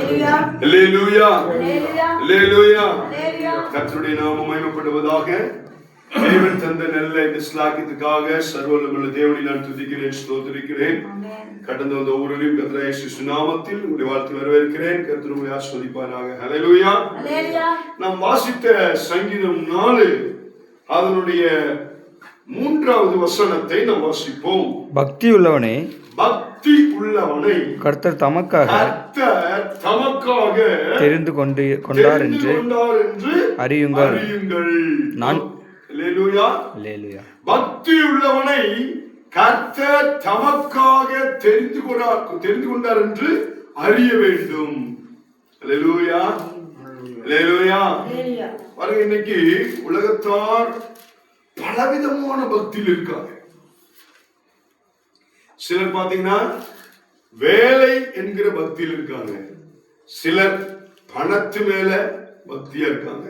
அல்லேலூயா, அல்லேலூயா. கர்த்தருடைய நாமம் மகிமைப்படுவதாக. தேவன் தந்த நல்ல இந்த ஸ்லாக்கியத்துக்காக சர்வவல்லமையுள்ள தேவனை நான் துதிக்கிறேன், ஸ்தோத்திரிக்கிறேன். கடந்த வந்த ஒவ்வொருவரையும் கர்த்தர் இயேசு நாமத்தில் உங்களை வாழ்த்து வரவேற்கிறேன். கர்த்தர் உங்களை ஆசீர்வதிப்பாராக. அல்லேலூயா. நாம் வாசித்த சங்கீதம் 4 அதனுடைய 3வது வசனத்தை நாம் வாசிப்போம். பக்தி உள்ளவனே, பக்தி உள்ளவனை கர்த்தர் தமக்காக தெரிந்து கொண்டார் என்று அறியுங்கள். நான் பக்தி உள்ளவனை கர்த்தர் தமக்காக தெரிந்து கொண்டார் என்று அறிய வேண்டும். அல்லேலூயா, அல்லேலூயா. பாருங்க, இன்னைக்கு உலகத்தார் பலவிதமான பக்தியில் இருக்காங்க. சிலர் பாத்தீங்கன்னா வேலை என்கிற பக்தியில் இருக்காங்க, சிலர் பணத்து மேல பக்தியா இருக்காங்க,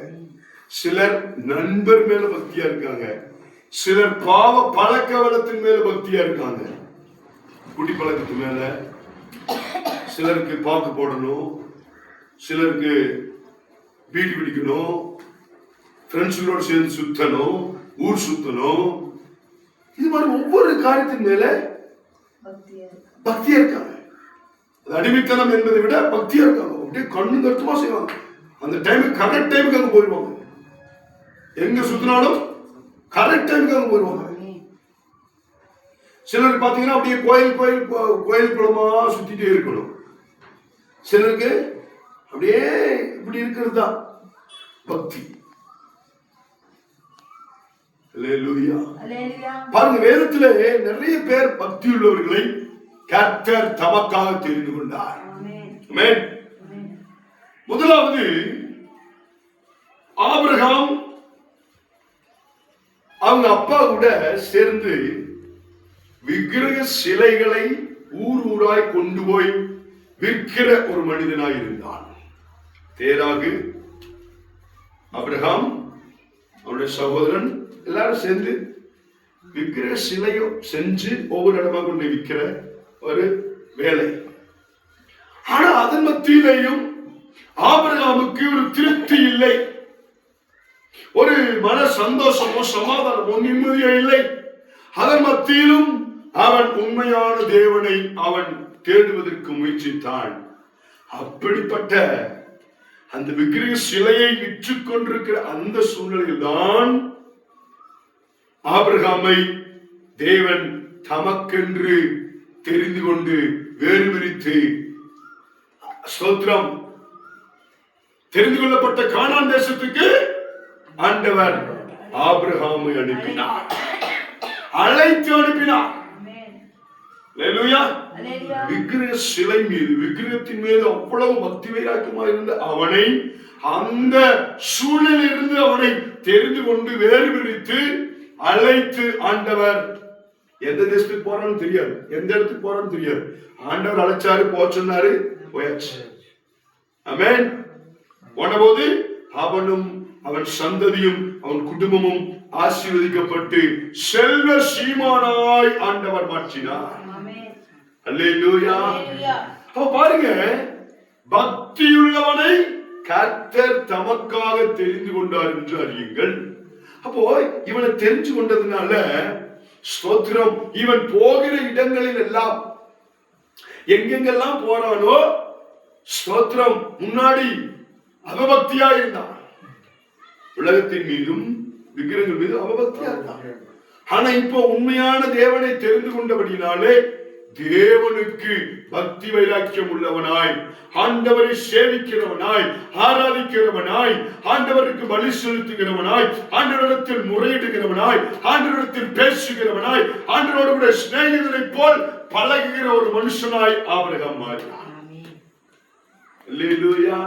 சிலர் நண்பர் மேல பக்தியா இருக்காங்க, சிலர் பாவ பழக்க வளத்தின் மேல பக்தியா இருக்காங்க, குடிப்பழக்கத்து மேல. சிலருக்கு பாக்கு போடணும், சிலருக்கு பீடி பிடிக்கணும், ஃப்ரெண்ட்ஸுகளோடு சேர்ந்து சுத்தணும், ஊர் சுத்தணும். இது மாதிரி ஒவ்வொரு காரியத்தின் மேல பக்தியா இருக்காங்க. அடிமைத்தனம் என்பதை விட பக்தியா இருக்காங்க. அப்படியே கண்ணு கருத்துமா செய்வாங்க. அந்த டைமுக்கு கரெக்ட் டைமுக்கு அங்க போயிடுவாங்க. எங்க சுத்தினாலும் கரெக்ட் டைமுக்கு அங்க போயிடுவாங்க. சிலருக்கு பாத்தீங்கன்னா அப்படியே கோயில் குளமா சுத்திட்டே இருக்கணும். சிலருக்கு அப்படியே இப்படி இருக்கிறது தான் பக்தி. பாருங்க, வேதத்திலே நிறைய பேர் பக்தி உள்ளவர்களை கர்த்தர் தமக்காக தெரிந்து கொண்டார். முதலாவது ஆபிரகாம் அவங்க அப்பா கூட சேர்ந்து விக்கிரக சிலைகளை ஊராய் கொண்டு போய் விற்கிற ஒரு மனிதனாய் இருந்தான். தேராகு, ஆபிரகாம், அவருடைய சகோதரன் எல்லாரும் சேர்ந்து விக்கிரக சிலையோ செஞ்சு ஒவ்வொரு இடமா கொண்டு விற்கிற ஒரு வேலை. ஆனா அதன் மத்தியிலேயும் ஆபிரகாமுக்கு ஒரு திருப்தி இல்லை, ஒரு மன சந்தோஷமோ சமாதானமோ நிம்மதியோ இல்லை. அதன் மத்தியிலும் அவன் உண்மையான தேவனை அவன் தேடுவதற்கு முயற்சித்தான். அப்படிப்பட்ட அந்த விக்கிரக சிலையை விற்று கொண்டிருக்கிற அந்த சூழ்நிலையில் தான் ஆபிரகாமை தேவன் தமக்கென்று தெரிந்து கொண்டு வேறு பிரித்து, ஸ்தோத்திரம், தெரிந்து கொள்ளப்பட்ட கானான் தேசத்துக்கு ஆண்டவர் ஆபிரகாமை அனுப்பினார், அழைத்து அனுப்பினார். விக்கிரக சிலை மீது, விக்கிரகத்தின் மீது அவ்வளவு பக்தி வைராக்கியமா இருந்த அவனை அந்த சூழலிலிருந்து அவனை தெரிந்து கொண்டு வேறு பிரித்து அழைத்து ஆண்டவர், எந்த தேசத்துக்கு போறான்னு தெரியாது, எந்த இடத்துக்கு போறான்னு தெரியாது, ஆண்டவர் அழைச்சாரு, போக சொன்னாரு, போயாச்சு. ஆமென். போனபோது அவனும் அவன் சந்ததியும் அவன் குடும்பமும் ஆசீர்வதிக்கப்பட்டு செல்வ சீமானாய் ஆண்டவர் மாற்றினார். அல்லேலூயா. அப்ப பாருங்க, பக்தியுள்ளவனை கர்த்தர் தமக்காக தெரிந்து கொண்டார் என்று அறியுங்கள். அப்போ இவனை தெரிஞ்சு கொண்டதுனால, ஸ்தோத்திரம், இவன் போகிற இடங்களில் எல்லாம் எங்கெங்கெல்லாம் போறானோ, ஸ்தோத்திரம், முன்னாடி அவபக்தியா இருந்தான், உலகத்தின் மீதும் விக்கிரகங்கள் மீது அவபக்தியா இருந்தான். ஆனா இப்போ உண்மையான தேவனை தெரிந்து கொண்டபடினாலே தேவனுக்கு பக்தி வைராக்கியம் உள்ளவனாய், ஆண்டவரை சேவிக்கிறவனாய், ஆராதிக்கிறவனாய், ஆண்டவருக்கு பலி செலுத்துகிறவனாய், ஆண்டவரிடத்தில் முறையிடுகிறவனாய், ஆண்டவரிடத்தில் பேசுகிறவனாய், ஆண்டவரோடு கூட சிநேகிதனை போல் பழகுகிற ஒரு மனுஷனாய் ஆபிரகாம் மாறினார். அல்லேலூயா.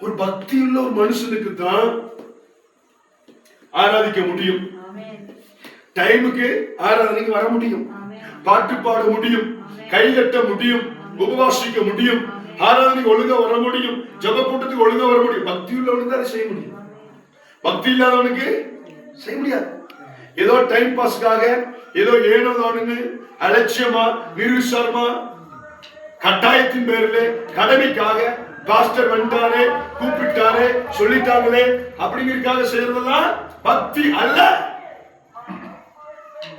ஒரு பக்தி உள்ள ஒரு மனுஷனுக்கு தான் ஆராதிக்க முடியும், டைமுக்கு ஆராதனைக்கு வர முடியும், பாட்டு பாட முடியும், கைதட்ட முடியும், உபவாசிக்க முடியும், ஆராதனைக்கு ஒழுங்கா வர முடியும், ஜப கூட்டத்துக்கு ஒழுங்கா வர முடியும். பக்தி உள்ளவனுக்கு தான் செய்ய முடியும், பக்தி இல்லாதவனுக்கு செய்ய முடியாது. ஏதோ டைம் பாஸ்க்காக, ஏதோ ஏனோ தானுங்க அலட்சியமா நிர்விசாரமா கட்டாயத்தின் பேர்ல கடமைக்காக பாஸ்டர் வந்துட்டாரே, கூப்பிட்டாரே, சொல்லிட்டாங்களே அப்படிங்கிறதுக்காக செய்யறதெல்லாம் பக்தி அல்ல.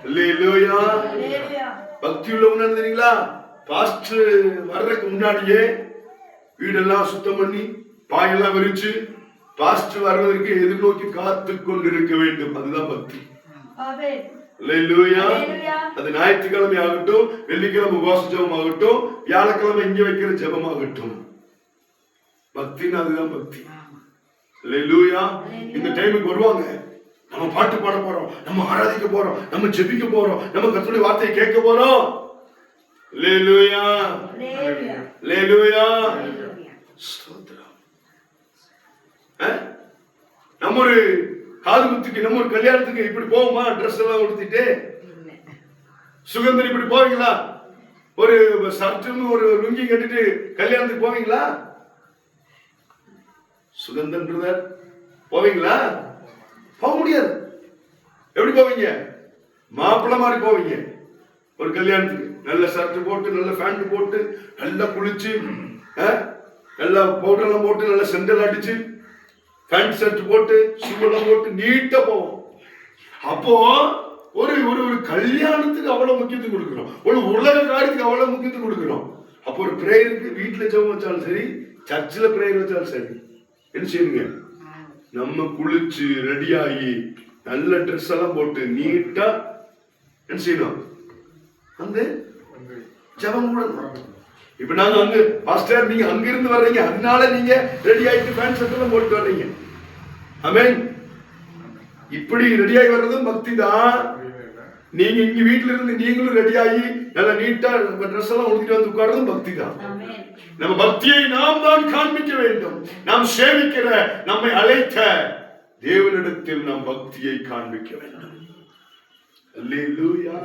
அல்லேலூயா. பக்தி உள்ளவங்க தெரியுங்களா? பாஸ்டர் வர்றதுக்கு முன்னாடியே வீடெல்லாம் சுத்தம் பண்ணி பாயெல்லாம் விரிச்சு பாஸ்டர் வர்றதற்கு எதிர்நோக்கி காத்து கொண்டிருக்க வேண்டும். அதுதான் பக்தி. அல்லேலூயா. அது ஞாயிற்றுக்கிழமை ஆகட்டும், வெள்ளிக்கிழமை உபவாச ஜெபம் ஆகட்டும், வியாழக்கிழமை இங்க வைக்கிற ஜெபம் ஆகட்டும், பக்தின்னு அதுதான் பக்தி. அல்லேலூயா. இந்த டைமுக்கு வருவாங்க, நம்ம பாட்டு பாட போறோம், நம்ம ஆராதிக்க போறோம், நம்ம ஜெபிக்க போறோம், நம்ம கர்த்தருடைய வார்த்தையை கேட்க போறோம். அல்லேலூயா. அல்லேலூயா. ஸ்தோத்திரம். நம்ம ஒரு காது குத்துக்கு, நம்ம ஒரு கல்யாணத்துக்கு இப்படி போவோமா? ட்ரெஸ் எல்லாம் உடுத்திட்டு சுகந்தன் இப்படி போவீங்களா? ஒரு சர்ட்டுன்னு ஒரு லுங்கி கட்டிட்டு கல்யாணத்துக்கு போவீங்களா? சுகந்தன் பிரதர் போவீங்களா? போக முடியாது. எப்படி போவீங்க? மாப்பிள்ளை மாதிரி போவீங்க. ஒரு கல்யாணத்துக்கு நல்ல ஷர்ட் போட்டு, நல்ல பேண்ட் போட்டு, நல்லா குளிச்சு, நல்லா பவுடர் எல்லாம் போட்டு, நல்ல செண்டல் அடிச்சு, பேண்ட் ஷர்ட் போட்டு, ஷூவெல்லாம் போட்டு நீட்டா போவோம். அப்போ ஒரு ஒரு கல்யாணத்துக்கு அவ்வளவு முக்கியத்துவம் கொடுக்கிறோம், ஒரு உலக காரியத்துக்கு அவ்வளவு முக்கியத்துவம் கொடுக்கிறோம். அப்போ ஒரு பிரேயருக்கு வீட்டுல ஜெபம் வச்சாலும் சரி, சர்ச்சில் பிரேயர் வச்சாலும் சரி, என்ன செய்யுங்க? நம்ம குளிச்சு ரெடியாகி நல்ல ட்ரெஸ் எல்லாம் போட்டு நீட்டா என்ன செய்யணும்? அந்த ஜெபம் கூட. இப்ப நாங்க அங்க பாஸ்டர் நீங்க அங்க இருந்து வர்றீங்க, அதனால நீங்க ரெடி ஆயிட்டு பேண்ட் ஷர்ட் எல்லாம் போட்டு வர்றீங்க. ஆமென். இப்படி ரெடியாகி வர்றதும் பக்தி தான். நீங்க இங்க வீட்டுல இருந்து நீங்களும் ரெடியாகி நல்ல நீட்டா ட்ரெஸ் எல்லாம் உடுத்திட்டு வந்து உட்கார்றதும் பக்தி தான். நம்ம பக்தியை நாம் தான் காண்பிக்க வேண்டும். நாம் சேவிக்கிற, நம்மை அழைத்த தேவனிடத்தில் நாம் பக்தியை காண்பிக்க வேண்டும். அல்லேலூயா.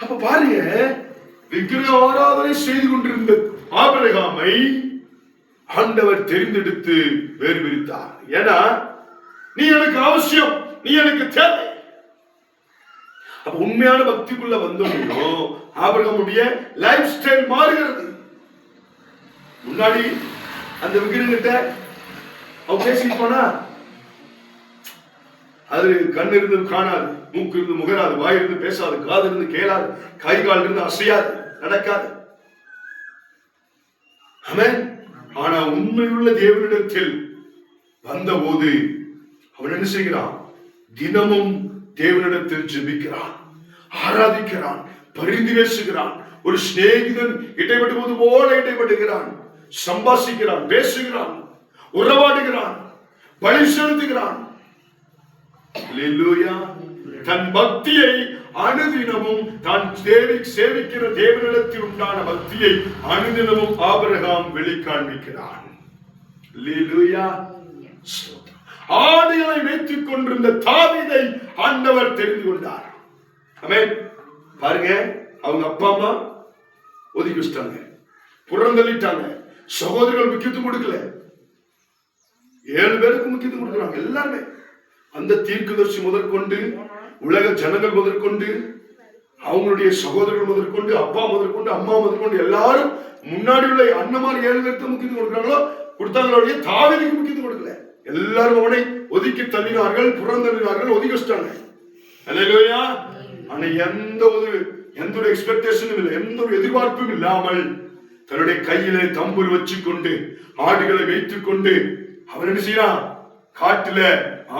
அப்ப பாருங்க, விக்கிரக ஆராதனை செய்து கொண்டிருந்த ஆபிரகாமை ஆண்டவர் தெரிந்தெடுத்து வேறு பிரித்தார். ஏன்னா நீ எனக்கு அவசியம், நீ எனக்கு தேவை. அப்ப உண்மையான பக்திக்குள்ள வந்தோம்னோ ஆபிரகாமுடைய லைஃப் ஸ்டைல் மாறுகிறது. முன்னாடி அந்த விக்கிரகிட்ட அவன் பேசிட்டு போனா, அது கண் இருந்து காணாது, மூக்கு இருந்து முகராது, வாய் இருந்து பேசாது, காது இருந்து கேளாது, கை கால் இருந்து அசையாது, நடக்காது. ஆமென். ஆனா உண்மையுள்ள தேவனிடத்தில் வந்தபோது அவன் என்ன செய்கிறான்? தினமும் தேவனிடத்தில் ஜெபிக்கிறான், ஆராதிக்கிறான், பரிந்து பேசுகிறான். ஒரு சிநேகிதன் இடைப்பட்டு போல இடைப்பட்டுகிறான், சம்பாஷிக்கிறான், பேசுகிறான், உறவாடுகிறான், பலி செலுத்துகிறான். அல்லேலூயா. தன் பக்தியை அனுதினமும் தான் சேவிக்கிற தேவனிடத்தில் உண்டான பக்தியை அனுதினமும் ஆபிரகாம் வெளிக்காண்பிக்கிறான். அல்லேலூயா. ஆடுகளை வைத்துக் கொண்டிருந்த தாவீதை ஆண்டவர் தெரிந்து கொண்டார். ஆமென். பாருங்க, அவங்க அப்பா அம்மா ஒதுக்கி வச்சிட்டாங்க, புறந்தள்ளிட்டாங்க. சகோதரர்கள் முக்கியத்துவம் கொடுக்கல. 7 பேருக்கு முக்கியத்துவம் கொடுக்குறாங்க. எல்லாருமே அந்த தீர்க்கதரிசி முதற்கொண்டு, உலக ஜனங்கள் முதற்கொண்டு, அவங்களுடைய சகோதரர்கள் முதற்கொண்டு, அப்பா முதற்கொண்டு, அம்மா முதற்கொண்டு, எல்லாரும் முன்னாடி உள்ள அண்ணமார் 7 பேருக்கு முக்கியத்துவம் கொடுக்குறாங்களோ கொடுத்தாங்களோடைய தாவீதுக்கு முக்கியத்துவம் கொடுக்கல. எல்லாரும் அவனை ஒதுக்கி தள்ளினார்கள், புறந்தள்ளினார்கள், ஒதுக்கி வச்சிட்டாங்க. அல்லேலூயா. ஆனா எந்த ஒரு எக்ஸ்பெக்டேஷனும் இல்லை, எந்த ஒரு எதிர்பார்ப்பும் இல்லாமல் தன்னுடைய கையிலே தம்புர் வச்சு கொண்டு, ஆடுகளை வைத்துக் கொண்டு அவன் என்ன செய்யறான்? காட்டுல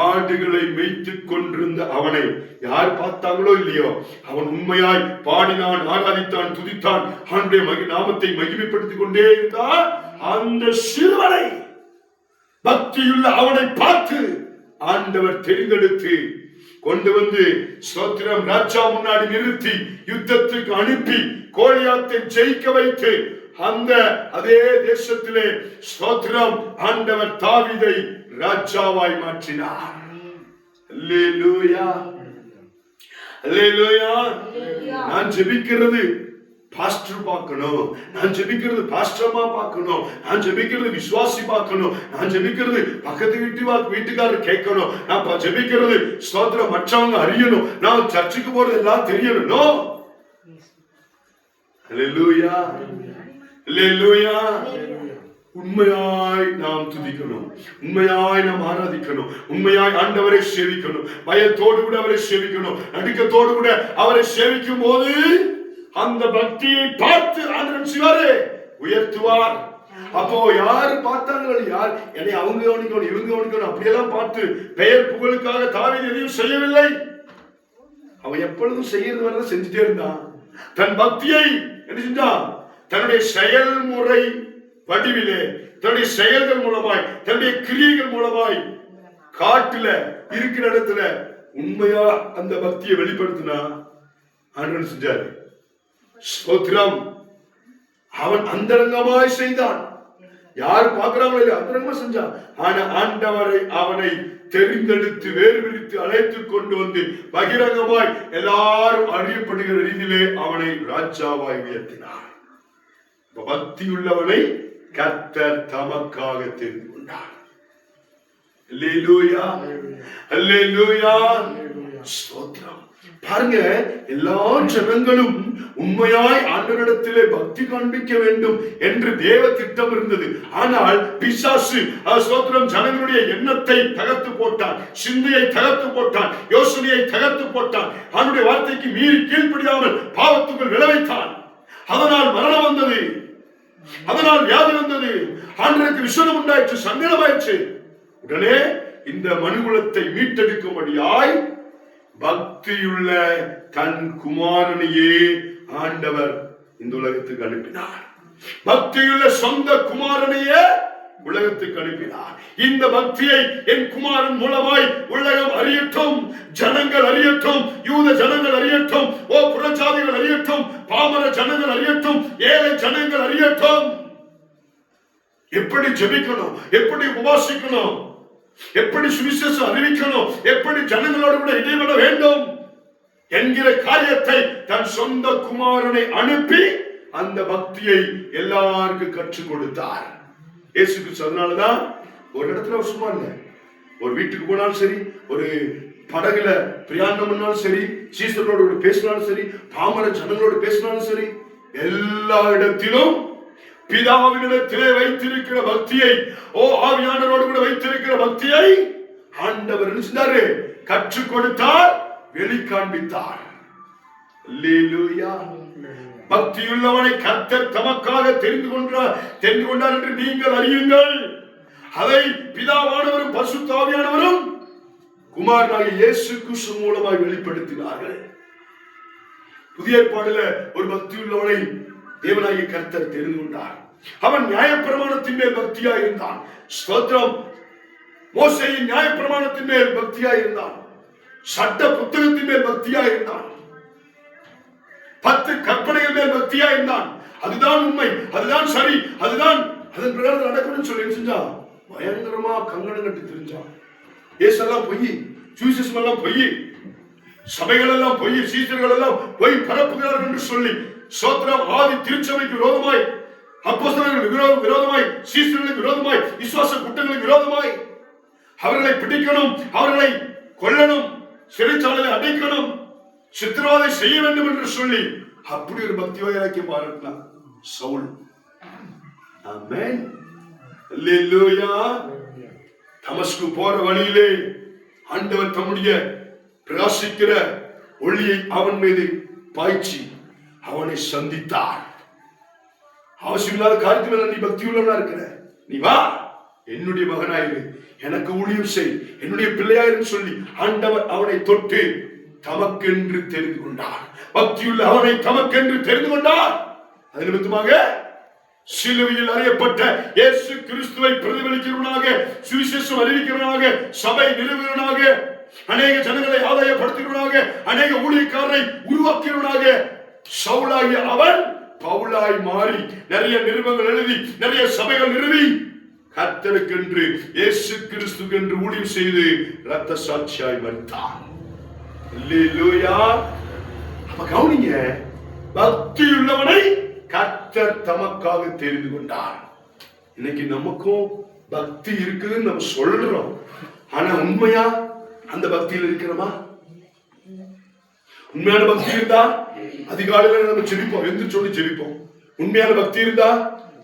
ஆடுகளை மேய்த்துக் கொண்டிருந்த அவனை யார் பார்த்தாங்களோ இல்லையோ, அவன் உண்மையாய் பாடினான், ஆராதித்தான், துதித்தான், அவனுடைய நாமத்தை மகிமைப்படுத்திக் கொண்டே இருந்தான். அந்த சிறுவனை, பக்தியுள்ள அவனை பார்த்து ஆண்டவர் தெரிந்தெடுத்து கொண்டு வந்து ஸ்தோத்திரம் ராஜா முன்னாடி நிறுத்தி யுத்தத்துக்கு அனுப்பி கோலியாத்தை ஜெயிக்க வைத்து அந்த அதே தேசத்திலே ஸ்தோத்திரம் ஆண்டவர் தாவீதை ராஜாவாய் மாற்றினார். அல்லேலூயா. அல்லேலூயா. நான் ஜெபிக்கிறது பாஸ்டர் பார்க்கணும், நான் ஜெபிக்கிறது பாஸ்டர்மா பார்க்கணும், நான் ஜெபிக்கிறது விசுவாசி பார்க்கணும், நான் ஜெபிக்கிறது பக்கத்து வீட்டுக்காரர் கேட்கணும், நான் ஜெபிக்கிறது ஸ்தோத்திரம் மற்றவங்க அறியணும், நான் சர்ச்சுக்கு போறது எல்லாம் தெரியணும். அல்லேலூயா. அல்லேலூயா. உண்மையாய் நாம் துதிக்கணும், உண்மையாய் நாம் ஆராதிக்கணும், உண்மையாய் ஆண்டவரை சேவிக்கணும், பயத்தோடு கூட அவரை சேவிக்கணும், நடுக்கத்தோடு கூட அவரை சேவிக்கும் போது அந்த பக்தியை பார்த்து ஆண்டவன் சிவாரே உயர்த்துவார். அப்போ யாரு பார்த்தாங்களோ, யார் என்னை அவங்க கவனிக்கணும் இவங்க கவனிக்கணும் அப்படியெல்லாம் பார்த்து பெயர் புகழுக்காக தாவீது எதையும் செய்யவில்லை. அவன் எப்பொழுதும் செய்யறது வரத செஞ்சுட்டே இருந்தான். தன் பக்தியை என்ன செஞ்சான்? தன்னுடைய செயல்முறை வடிவிலே, தன்னுடைய செயல்கள் மூலமாய், தன்னுடைய கிரியைகள் மூலமாய் காட்டுல இருக்கிற இடத்துல உண்மையா அந்த பக்தியை வெளிப்படுத்தினா ஆண்டவன் செஞ்சாரு. ஸ்தோத்திரம். அவன் அந்தரங்கமாய் செய்தான். யாரு பாக்குறாங்களோ இல்லையா அந்தரங்கமா செஞ்சான். ஆனா ஆண்டவரை அவனை தெரிந்தெடுத்து வேறு விரித்து அழைத்துக் கொண்டு வந்து பகிரங்கமாய் எல்லாரும் அறியப்படுகிற ரீதியிலே அவனை ராஜாவாய் உயர்த்தினார். பக்தி உள்ளவனை கர்த்தர் தமக்காக தெரிந்து கொண்டார். அல்லேலூயா, அல்லேலூயா, ஸ்தோத்திரம். பாருங்க, எல்லா ஜனங்களும் உண்மையாய் ஆண்டவரிடத்திலே பக்தி காண்பிக்க வேண்டும் என்று தேவ திட்டம் இருந்தது. ஆனால் பிசாசு ஸ்தோத்திரம் ஜனங்களுடைய எண்ணத்தை தகர்த்து போட்டான், சிந்தையை தகர்த்து போட்டான், யோசனையை தகர்த்து போட்டான். அவனுடைய வார்த்தைக்கு மீறி கீழ்ப்படியாமல் பாவத்துக்குள் விளைவித்தான். அதனால் மரணம் வந்தது, அதனால் வியாதி வந்தது, ஆண்டவருக்கு விஷயம் உண்டாயிற்று, சங்கடமாயிற்று. உடனே இந்த மனுகுலத்தை மீட்டெடுக்கும்படியாய் பக்தியுள்ள தன் குமாரனையே ஆண்டவர் இந்த உலகத்துக்கு அனுப்பினார். பக்தியுள்ள சொந்த குமாரனையே உலகத்துக்கு அனுப்பினார். இந்த பக்தியை என் குமாரன் மூலமாய் உலகம் அறியட்டும், ஜனங்கள் அறியட்டும், யூத ஜனங்கள் அறியட்டும், ஓ புறஜாதிகள் அறியட்டும், பாமர ஜனங்கள் அறியட்டும், ஏழை ஜனங்கள் அறியட்டும். எப்படி ஜெபிக்கணும், எப்படி உபாசிக்கணும், எப்படி சுவிசேஷம் அறிவிக்கணும், எப்படி ஜனங்களோடு கூட இடைபெற வேண்டும் என்கிற காரியத்தை தன் சொந்த குமாரனை அனுப்பி அந்த பக்தியை எல்லாருக்கும் கற்றுக் கொடுத்தார். இயேசு கிறிஸ்து அதனாலதான் ஒரு இடத்துல சும்மா இல்ல, ஒரு வீட்டுக்கு போனாலும் சரி, ஒரு படகுல பிரயாணம் பண்ணாலும் சரி, சீசர்களோடு பேசினாலும் சரி, பாமர ஜனங்களோடு பேசினாலும் சரி, எல்லா இடத்திலும் பிதாவினிடத்திலே வைத்திருக்கிற பக்தியை, ஓ ஆவியானவரோடு கூட வைத்திருக்கிற பக்தியை ஆண்டவர் என்ன செஞ்சாரு? கற்றுக் கொடுத்தார், வெளிக்காண்பித்தார். அல்லேலூயா. பக்தியுள்ளவனை கர்த்தர் தமக்காக தெரிந்து கொண்டார் என்று நீங்கள் அறியுங்கள். அதை பிதாவானவரும் பரிசுத்த ஆவியானவரும் குமாரனாகிய இயேசு கிறிஸ்து மூலமாய் வெளிப்படுத்தினார்கள். புதிய ஏற்பாடுல ஒரு பக்தியுள்ளவனை தேவனாகிய கர்த்தர் தெரிந்து கொண்டார். அவன் நியாயப்பிரமாணத்தின் மேல் பக்தியா இருந்தான். ஸ்தோத்திரம். மோசேயின் நியாயப்பிரமாணத்தின் மேல் பக்தியா இருந்தான். சட்ட புத்தகத்தின் மேல் பக்தியா இருந்தான். 10 கற்பனைகள் மேல் பக்தியா இருந்தான். அதுதான் உண்மை, அதுதான் சரி, அதுதான் அதன் பிரகாரம் நடக்கணும்னு சொல்லி செஞ்சான். பயங்கரமா கங்கணம் கட்டி தெரிஞ்சான். ஏசெல்லாம் பொய், சுவிசேஷம் எல்லாம் பொய், சபைகள் எல்லாம் பொய், சீசர்கள் எல்லாம் பொய் பரப்புகிறார்கள் என்று சொல்லி சோத்திரம் ஆதி திருச்சபைக்கு விரோதமாய், அப்போஸ்தலர்களுக்கு விரோதமாய், சீசர்களுக்கு விரோதமாய், விசுவாச குற்றங்களுக்கு விரோதமாய் அவர்களை பிடிக்கணும், அவர்களை கொல்லணும், சிறைச்சாலையை அடைக்கணும், சித்திரவதை செய்ய வேண்டும் என்று சொல்லி அப்படி ஒரு பக்தி வைராக்கியம் பாராட்டினார் சவுல். ஆமென். அல்லேலூயா. தமஸ்கு போற வழியிலே ஆண்டவர் தம்முடைய பிரகாசிக்கிற ஒளியை அவன் மீது பாய்ச்சி அவனை சந்தித்தார். அவசியமில்லாத காரியத்தில் நீ பக்தி உள்ளவனா இருக்கிற, நீ வா, என்னுடைய மகனாயிரு, எனக்கு ஊழியம் செய், என்னுடைய பிள்ளையாயிரு சொல்லி ஆண்டவர் அவனை தொட்டு தமக்கென்று தெரிந்து கொண்டார். பக்தியுள்ள அவனை தமக்கென்று தெரிந்து கொண்டார். அது நிமித்தமாக சிலுவையில் அறியப்பட்ட இயேசு கிறிஸ்துவை பிரதிபலிக்கிறவனாக, சுவிசேஷம் அறிவிக்கிறவனாக, சபை நிறுவனனாக, அநேக ஜனங்களை ஆதாயப்படுத்துகிறவனாக, அநேக ஊழியக்காரரை உருவாக்குகிறவனாக சவுலாகிய அவன் பவுலாய் மாறி நிறைய நிருபங்கள் எழுதி, நிறைய சபைகள் நிறுவி கர்த்தருக்கென்று இயேசு கிறிஸ்துவென்று ஊழியம் செய்து இரத்த சாட்சியாய் மரித்தான். அல்லேலூயா. அப்ப கவனிங்க, பக்தியுள்ளவனை கர்த்தர் தமக்காக தெரிந்து கொண்டார். இன்னைக்கு நமக்கும் பக்தி இருக்குதுன்னு நம்ம சொல்றோம், ஆனா உண்மையா அந்த பக்தியில் இருக்கிறோமா? உண்மையான பக்தி இருந்தா அதிகாலையில நம்ம ஜெபிப்போம், எந்திரிச்சு சொல்லி ஜெபிப்போம். உண்மையான பக்தி இருந்தா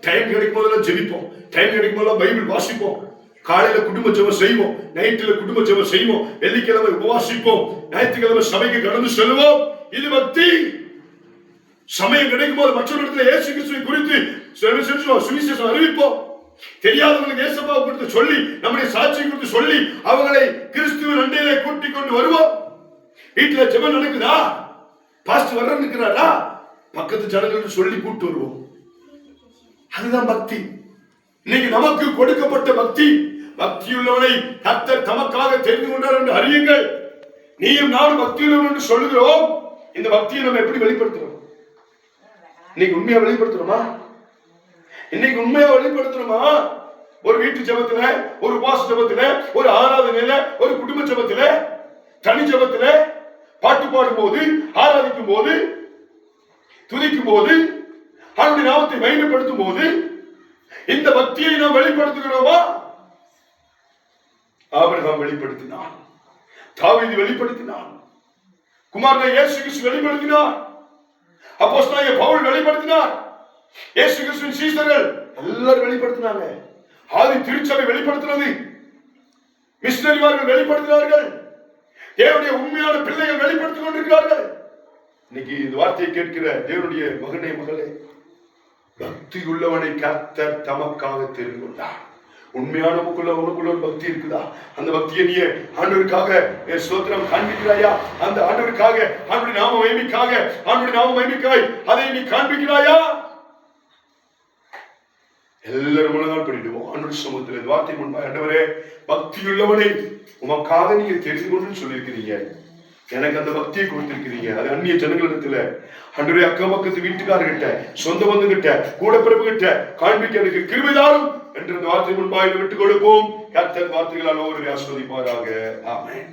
டைம் கிடைக்கும் போதெல்லாம் ஜெபிப்போம், டைம் கிடைக்கும் போதெல்லாம் பைபிள் வாசிப்போம், காலையில குடும்ப ஜெபம் செய்வோம், நைட்டுல குடும்ப ஜெபம் செய்வோம், வெள்ளிக்கிழமை உபவாசிப்போம், ஞாயிற்றுக்கிழமை சபைக்கு கடந்து செல்வோம். இது பக்தி. சமயம் கிடைக்கும் போது மற்றவர்களிடத்துல இயேசு கிறிஸ்துவை குறித்து சுவிசேஷம் அறிவிப்போம். தெரியாதவங்களுக்கு இயேசுவை குறித்து சொல்லி நம்முடைய சாட்சியை குறித்து சொல்லி அவங்களை கிறிஸ்துவின் அண்டையிலே கூட்டிக் கொண்டு வருவோம். வீட்டுல ஜெபம் நடக்குதா, பாஸ்டர் வர்ற நிற்கிறாரா, பக்கத்து ஜனங்களுக்கு சொல்லி கூட்டு வருவோம். அதுதான் பக்தி. இன்னைக்கு நமக்கு கொடுக்கப்பட்ட பக்தி. பக்தியுள்ளவனை கர்த்தர் தமக்காக தெரிந்து கொண்டார் என்று அறியுங்கள். நீயும் நானும் பக்தியுள்ளவன் என்று சொல்லுகிறோம். இந்த பக்தியை நம்ம எப்படி வெளிப்படுத்துறோம்? இன்னைக்கு உண்மையா வெளிப்படுத்துறோமா? இன்னைக்கு உண்மையா வெளிப்படுத்துறோமா? ஒரு வீட்டு ஜெபத்துல, ஒரு உபவாச ஜெபத்துல, ஒரு ஆராதனையில, ஒரு குடும்ப ஜெபத்துல, தனி ஜெபத்துல, பாட்டு பாடும் போது, ஆராதிக்கும் போது, துதிக்கும் போது, அவருடைய நாமத்தை மகிமைப்படுத்தும் போது இந்த பக்தியை நாம் வெளிப்படுத்துகிறோமா? ஆபிரகாம் வெளிப்படுத்தினான், தாவீது வெளிப்படுத்தினான், குமாரனாகிய இயேசு கிறிஸ்து வெளிப்படுத்தினார், அப்போஸ்தலனாகிய பவுல் வெளிப்படுத்தினார், இயேசு கிறிஸ்துவின் சீஷர்கள் எல்லாரும் வெளிப்படுத்தினாங்க. ஆதி திருச்சபை வெளிப்படுத்தினது, மிஷனரிமார்கள் வெளிப்படுத்தினார்கள், தேவனுடைய உண்மையான பிள்ளைகள் வெளிப்படுத்திக் கொண்டிருக்கிறார்கள். இன்னைக்கு இந்த வார்த்தையை கேட்கிற தேவனுடைய மகனே மகளே, பக்தி உள்ளவனை கர்த்தர் தமக்காக தெரிந்து கொண்டார். உண்மையான உனக்குள்ள ஒரு பக்தி இருக்குதா? அந்த பக்தியை நீ ஆண்டவருக்காக ஸ்தோத்திரம் காண்பிக்கிறாயா? அந்த ஆண்டவருக்காக, ஆண்டவருடைய நாம மகிமைக்காய் அதை நீ காண்பிக்கிறாயா? எல்லாரும் முழங்கால் படிடுவோம் ஆண்டவர் சமூகத்தில் வார்த்தை முன்பாக. ஆண்டவரே, பக்தியுள்ளவனை உமக்காக நீங்க தெரிந்து கொண்டு சொல்லியிருக்கிறீங்க, எனக்கு அந்த பக்தியை கொடுத்திருக்கிறீங்க. அது அந்நிய ஜனங்களிடத்துல, ஆண்டவரே, அக்கம் பக்கத்து வீட்டுக்காரர்கிட்ட, சொந்த பந்துகிட்ட, கூட பிறப்பு கிட்ட காண்பிக்க எனக்கு கிருபைதாரும் என்று அந்த வார்த்தை முன்பாக விட்டுக் கொடுப்போம். கர்த்தர் வார்த்தைகளால் ஒவ்வொரு ஆசீர்வதிப்பாராக. ஆமென்.